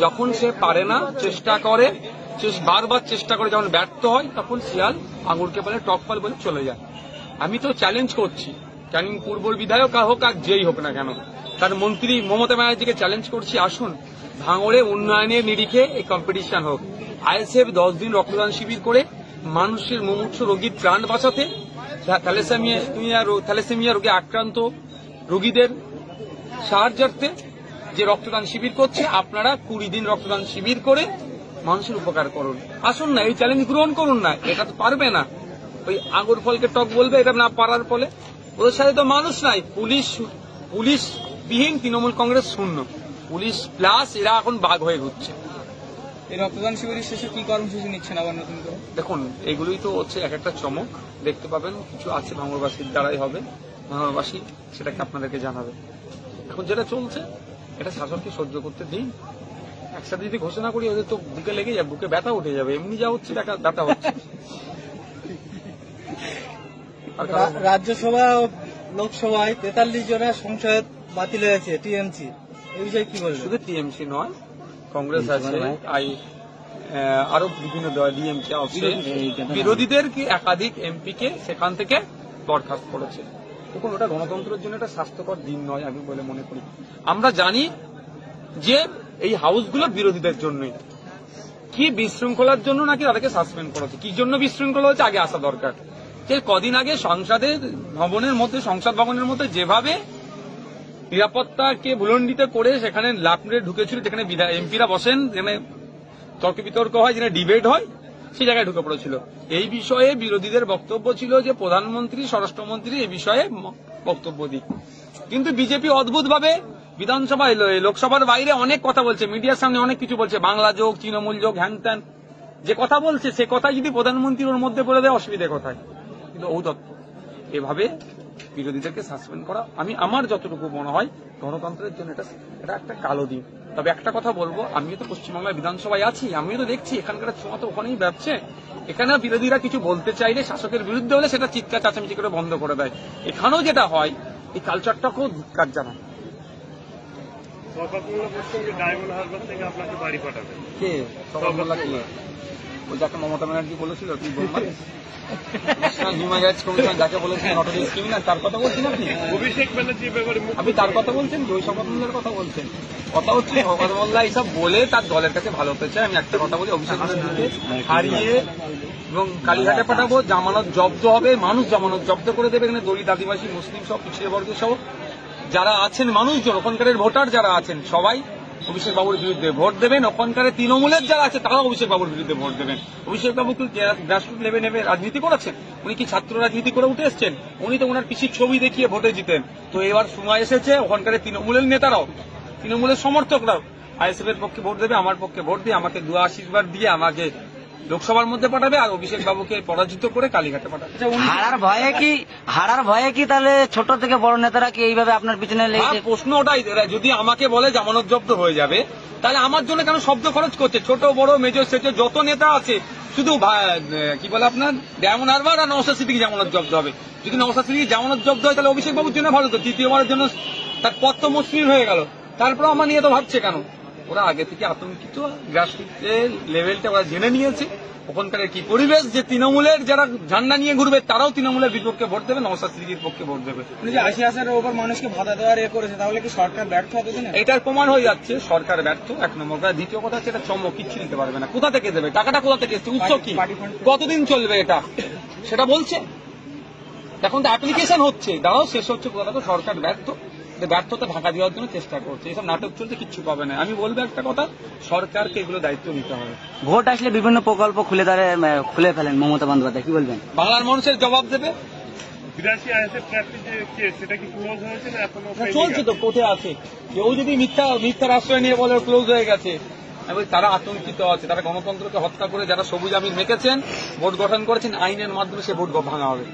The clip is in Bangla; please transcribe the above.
যখন সে পারে না, চেষ্টা করে, বারবার চেষ্টা করে, যখন ব্যর্থ হয় তখন শিয়াল আঙুরকে বলে টক ফল বলে চলে যায়। আমি তো চ্যালেঞ্জ করছি, ক্যানিং পূর্বর বিধায়ক হোক আর যেই হোক না কেন, তার মন্ত্রী মমতা ব্যানার্জিকে চ্যালেঞ্জ করছি, আসুন ভাঙড়ে উন্নয়নের নিরিখে এই কম্পিটিশন হোক। আইএসএফ 10 দিন রক্তদান শিবির করে মানুষের মুমূর্ষু রোগীর প্রাণ বাঁচাতে, থ্যালাসেমিয়া রোগে আক্রান্ত রোগীদের সাহায্যার্থে যে রক্তদান শিবির করছে, আপনারা 20 দিন রক্তদান শিবির করে মানুষের উপকার করুন। আসুন না, এই চ্যালেঞ্জ গ্রহণ করুন না। এটা তো পারবে না, ওই আঙুর ফলকে টক বলবে, এটা না পারার ফলে। ওদের সাথে তো মানুষ নাই, পুলিশ বিহীন তৃণমূল কংগ্রেস শূন্য, পুলিশ প্লাস এরা এখন বাঘ হয়ে ঘুরছে। এই রক্তদান শিবিরের শেষে কি কর্মসূচি নিচ্ছেন আবার নতুন করে? দেখুন, এগুলোই তো হচ্ছে এক একটা চমক, দেখতে পাবেন। কিছু আছে ভাঙড়বাসীর দ্বারাই হবে, ভাঙড়বাসী সেটাকে আপনাদেরকে জানাবে। এখন যেটা চলছে এটা শাসককে সহ্য করতে দিন। একসাথে যদি ঘোষণা করি ওদের তো বুকে লেগে যাবে, বুকে ব্যথা উঠে যাবে। এমনি যা হচ্ছে ব্যথা হচ্ছে। রাজ্যসভা ও লোকসভায় 43 জনের সংসদ বাতিল হয়েছে, টিএমসি, এই বিষয়ে কি বলবেন? শুধু টিএমসি নয়, কংগ্রেস আছে, আরো বিভিন্ন দল, ডিএমকে আছে, বিরোধীদের কি একাধিক এমপিকে সেখান থেকে বরখাস্ত করেছে। দেখুন, ওটা গণতন্ত্রের জন্য একটা স্বাস্থ্যকর দিন নয় আমি বলে মনে করি। আমরা জানি যে এই হাউসগুলো বিরোধীদের জন্যই, কি বিশৃঙ্খলার জন্য নাকি তাদেরকে সাসপেন্ড করেছে। কি জন্য বিশৃঙ্খলা হচ্ছে আগে আসা দরকার। যে কদিন আগে সংসদ ভবনের মধ্যে যেভাবে নিরাপত্তাকে ভুলণ্ডিত করে সেখানে লাফ মেরে ঢুকেছিল, যেখানে এমপিরা বসেন, যেখানে তর্ক বিতর্ক হয়, যেখানে ডিবেট হয়, সেই জায়গায় ঢুকে পড়েছিল। এই বিষয়ে বিরোধীদের বক্তব্য ছিল যে প্রধানমন্ত্রী, স্বরাষ্ট্রমন্ত্রী এই বিষয়ে বক্তব্য দিক। কিন্তু বিজেপি অদ্ভুতভাবে বিধানসভায়, লোকসভার বাইরে অনেক কথা বলছে, মিডিয়ার সামনে অনেক কিছু বলছে, বাংলা যোগ, তৃণমূল যোগ, হ্যান ত্যান, যে কথা বলছে সে কথা যদি প্রধানমন্ত্রী ওর মধ্যে বলে দেয় অসুবিধা কোথায়? কিন্তু ঔদত্ত এভাবে বিরোধীদেরকে সাসপেন্ড করা, আমার যতটুকু মনে হয় গণতন্ত্রের জন্য এটা একটা কালো দিন। তবে একটা কথা বলবো, আমিও তো পশ্চিমবাংলার বিধানসভায় আছি, আমিও তো দেখছি এখানকার ছোঁয়া তো ওখানেই ব্যবছে। এখানে বিরোধীরা কিছু বলতে চাইলে, শাসকের বিরুদ্ধে হলে সেটা চিৎকার চাচামেচি করে বন্ধ করে দেয়। এখানেও যেটা হয়, এই কালচারটাকেও ধিক্কার জানায়। কে সকালবেলা কি ওই যাকে মমতা ব্যানার্জি বলেছিল তুই বলবা হিউম্যান রাইটস কমিশন যাকে বলেছেন নটোরিয়াস ক্রিমিনাল, তার কথা বলছেন আপনি? অভিষেক ব্যানার্জির ব্যাপারে আপনি তার কথা বলছেন, ওই শপথ মোল্লার কথা বলছেন? কথা হচ্ছে শপথ মোল্লা এইসব বলে তার দলের কাছে ভালো হতে চায়। আমি একটা কথা বলি, অভিষেক ব্যানার্জিকে হারিয়ে এবং কালীঘাটে পাঠাবো, জামানত জব্দ হবে, মানুষ জামানত জব্দ করে দেবে। এখানে দলিত, আদিবাসী, মুসলিম সব পিছিয়ে বর্গ সহ যারা আছেন মানুষজন, ওখানকার ভোটার যারা আছেন সবাই অভিষেক বাবুর বিরুদ্ধে ভোট দেবেন। ওখানকার তৃণমূলের যারা আছে তারাও অভিষেক বাবুর বিরুদ্ধে ভোট দেবেন। অভিষেক বাবু কি গ্রাসরুট লেভেলে রাজনীতি করেছেন? উনি কি ছাত্র রাজনীতি করে উঠে এসছেন? উনি তো ওনার পিসির ছবি দেখিয়ে ভোটে জিতেন। তো এবার সময় এসেছে ওখানকার তৃণমূলের নেতারাও, তৃণমূলের সমর্থকরাও আইএসএফ এর পক্ষে ভোট দেবে, আমার পক্ষে ভোট দিয়ে আমাকে দোয়া আশীর্বাদ দিয়ে আমাকে লোকসভার মধ্যে পাঠাবে, আর অভিষেক বাবুকে পরাজিত করে কালীঘাটে পাঠাবে। হারার ভয়ে কি তাহলে ছোট থেকে বড় নেতারা কি এইভাবে আপনার পিছনে লেগেছে? প্রশ্ন ওটাই, যদি আমাকে বলে জামানত জব্দ হয়ে যাবে, তাহলে আমার জন্য কেন শব্দ খরচ করছে? ছোট বড় মেজর সেজর যত নেতা আছে, শুধু কি বলে আপনার ডায়মন্ড হারবার আর নওশাদ সিদ্দিকী জামানত জব্দ হবে। যদি নওশাদ সিদ্দিকী জামানত জব্দ হয় তাহলে অভিষেক বাবুর জন্য ভালো, তো তৃতীয়বারের জন্য তার পথ তো মসৃণ হয়ে গেল। তারপরে আমার নিয়ে তো ভাবছে কেন? ওরা আগে থেকে আতঙ্কিত, গ্রাসরুট লেভেলটা ওরা জেনে নিয়েছে ওখানকার কি পরিবেশ, যে তৃণমূলের যারা ঝান্ডা নিয়ে ঘুরবে তারাও তৃণমূলের বিপক্ষে ভোট দেবে, নওশাদ সিদ্দিকীর পক্ষে ভোট দেবে। উনি যে 80,000-এর ওপর মানুষকে ভাতা দেওয়ার করেছে, তাহলে কি সরকার ব্যর্থ হবে কিনা? এটার প্রমাণ হয়ে যাচ্ছে সরকার ব্যর্থ, এক নম্বর। দ্বিতীয় কথা হচ্ছে এটা চমক, কিচ্ছু দিতে পারবে না। কোথা থেকে দেবে টাকাটা? কোথা থেকে এসছে? উৎস কি? কতদিন চলবে এটা? সেটা বলছে। এখন তো অ্যাপ্লিকেশন হচ্ছে, দাঁড়াও শেষ হচ্ছে। কোথা তো সরকার ব্যর্থ, ব্যর্থতা ঢাকা দেওয়ার জন্য চেষ্টা করছে। এসব নাটক চলতে কিচ্ছু পাবে না। আমি বলবো একটা কথা, সরকারকে এগুলো দায়িত্ব নিতে হবে। ভোট আসলে বিভিন্ন প্রকল্প খুলে ফেলেন মমতা বন্দ্যোপাধ্যায়, কি বলবেন? বাংলার মানুষের জবাব দেবে। চলছে তো, কোর্টে আছে। কেউ যদি মিথ্যার আশ্রয় নিয়ে বলে ক্লোজ হয়ে গেছে, তারা আতঙ্কিত আছে। তারা গণতন্ত্রকে হত্যা করে যারা সবুজ আমির মেখেছেন, ভোট গঠন করেছেন, আইনের মাধ্যমে সে ভোট ভাঙা হবে।